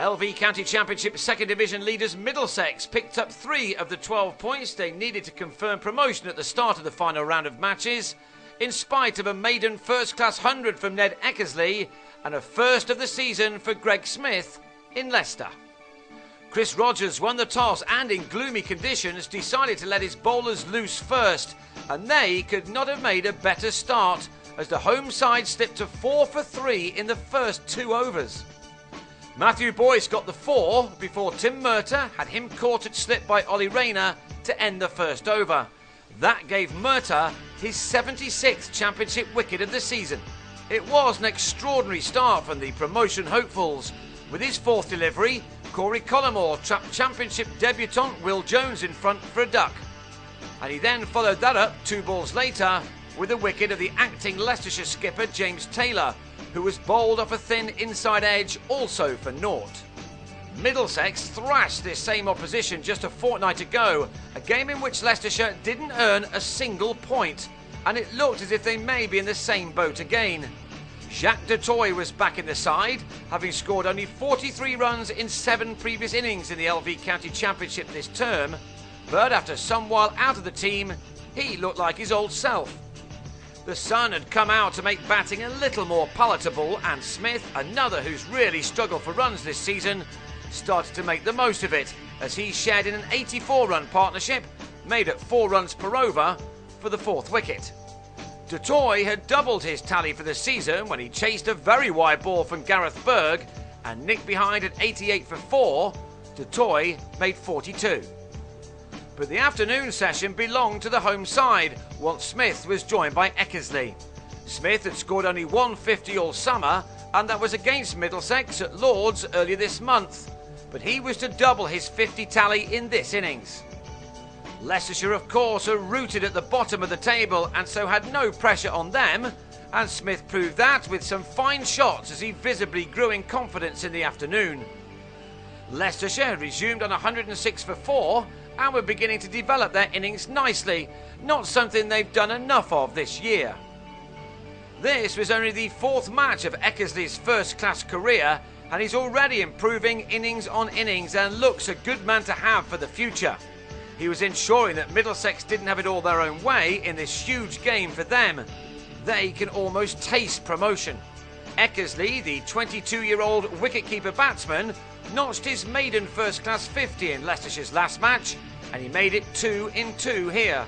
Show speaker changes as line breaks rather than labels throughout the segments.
LV County Championship 2nd Division leaders Middlesex picked up 3 of the 12 points they needed to confirm promotion at the start of the final round of matches, in spite of a maiden first-class 100 from Ned Eckersley and a first of the season for Greg Smith in Leicester. Chris Rogers won the toss and in gloomy conditions decided to let his bowlers loose first, and they could not have made a better start as the home side slipped to 4 for 3 in the first 2 overs. Matthew Boyce got the 4 before Tim Murtagh had him caught at slip by Ollie Rayner to end the first over. That gave Murtagh his 76th championship wicket of the season. It was an extraordinary start from the promotion hopefuls. With his 4th delivery, Corey Collymore trapped championship debutant Will Jones in front for a duck. And he then followed that up 2 balls later with a wicket of the acting Leicestershire skipper James Taylor, who was bowled off a thin inside edge also for naught. Middlesex thrashed this same opposition just a fortnight ago, a game in which Leicestershire didn't earn a single point, and it looked as if they may be in the same boat again. Jacques du Toit was back in the side, having scored only 43 runs in 7 previous innings in the LV County Championship this term, but after some while out of the team, he looked like his old self. The sun had come out to make batting a little more palatable, and Smith, another who's really struggled for runs this season, started to make the most of it as he shared in an 84-run partnership made at 4 runs per over for the 4th wicket. Du Toit had doubled his tally for the season when he chased a very wide ball from Gareth Berg and nicked behind at 88 for 4. Du Toit made 42. But the afternoon session belonged to the home side once Smith was joined by Eckersley. Smith had scored only 150 all summer, and that was against Middlesex at Lord's earlier this month, but he was to double his 50 tally in this innings. Leicestershire, of course, are rooted at the bottom of the table and so had no pressure on them, and Smith proved that with some fine shots as he visibly grew in confidence in the afternoon. Leicestershire resumed on 106 for 4 and were beginning to develop their innings nicely, not something they've done enough of this year. This was only the 4th match of Eckersley's first-class career, and he's already improving innings on innings and looks a good man to have for the future. He was ensuring that Middlesex didn't have it all their own way in this huge game for them. They can almost taste promotion. Eckersley, the 22-year-old wicketkeeper batsman, notched his maiden first-class 50 in Leicestershire's last match, and he made it 2 in 2 here.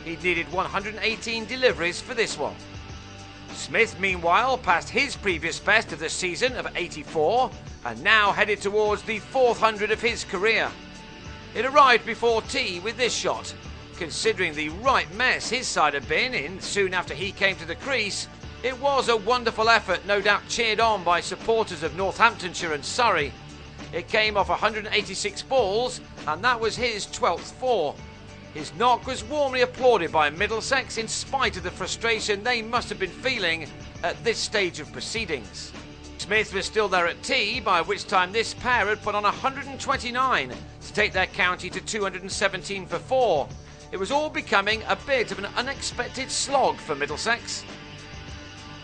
He needed 118 deliveries for this one. Smith, meanwhile, passed his previous best of the season of 84 and now headed towards the 400 of his career. It arrived before tea with this shot. Considering the right mess his side had been in soon after he came to the crease, it was a wonderful effort, no doubt cheered on by supporters of Northamptonshire and Surrey. It came off 186 balls, and that was his 12th 4. His knock was warmly applauded by Middlesex in spite of the frustration they must have been feeling at this stage of proceedings. Smith was still there at tea, by which time this pair had put on 129 to take their county to 217 for 4. It was all becoming a bit of an unexpected slog for Middlesex.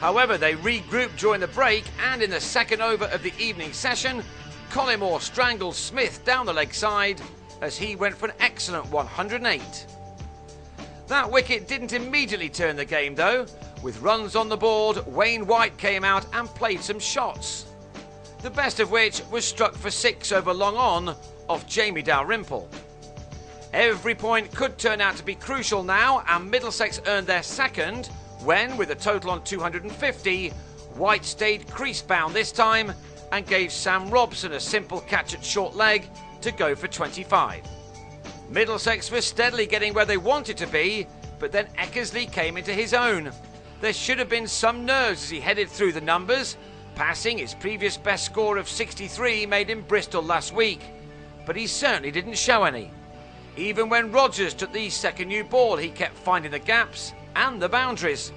However, they regrouped during the break, and in the 2nd over of the evening session, Collymore strangled Smith down the leg side as he went for an excellent 108. That wicket didn't immediately turn the game though. With runs on the board, Wayne White came out and played some shots. The best of which was struck for 6 over long on off Jamie Dalrymple. Every point could turn out to be crucial now, and Middlesex earned their 2nd when, with a total on 250, White stayed crease-bound this time and gave Sam Robson a simple catch at short leg to go for 25. Middlesex was steadily getting where they wanted to be, but then Eckersley came into his own. There should have been some nerves as he headed through the numbers, passing his previous best score of 63 made in Bristol last week, but he certainly didn't show any. Even when Rogers took the 2nd new ball, he kept finding the gaps and the boundaries.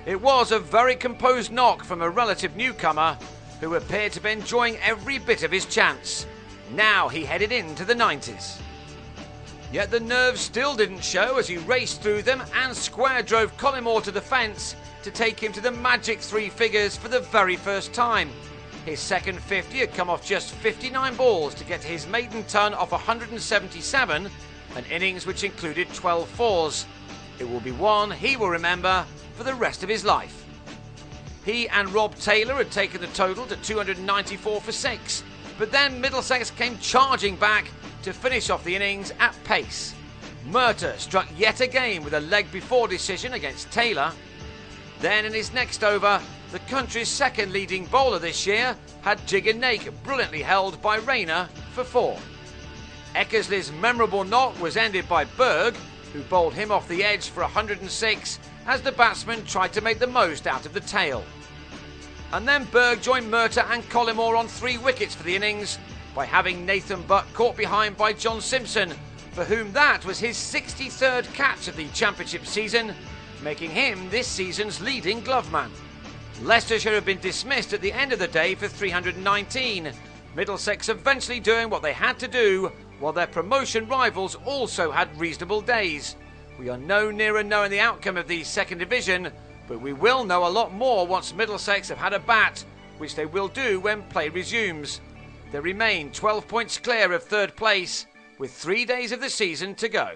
It was a very composed knock from a relative newcomer who appeared to be enjoying every bit of his chance. Now he headed into the 90s. Yet the nerves still didn't show as he raced through them and square drove Collymore to the fence to take him to the magic 3 figures for the very first time. His second 50 had come off just 59 balls to get to his maiden ton off 177, an innings which included 12 fours. It will be one he will remember for the rest of his life. He and Rob Taylor had taken the total to 294 for 6, but then Middlesex came charging back to finish off the innings at pace. Murtagh struck yet again with a leg before decision against Taylor. Then in his next over, the country's second leading bowler this year had Jigger Nake brilliantly held by Rayner for 4. Eckersley's memorable knock was ended by Berg, who bowled him off the edge for 106 as the batsman tried to make the most out of the tail. And then Berg joined Murtagh and Collymore on 3 wickets for the innings by having Nathan Butt caught behind by John Simpson, for whom that was his 63rd catch of the championship season, making him this season's leading gloveman. Leicestershire have been dismissed at the end of the day for 319, Middlesex eventually doing what they had to do, while their promotion rivals also had reasonable days. We are no nearer knowing the outcome of the second division, but we will know a lot more once Middlesex have had a bat, which they will do when play resumes. They remain 12 points clear of third place, with 3 days of the season to go.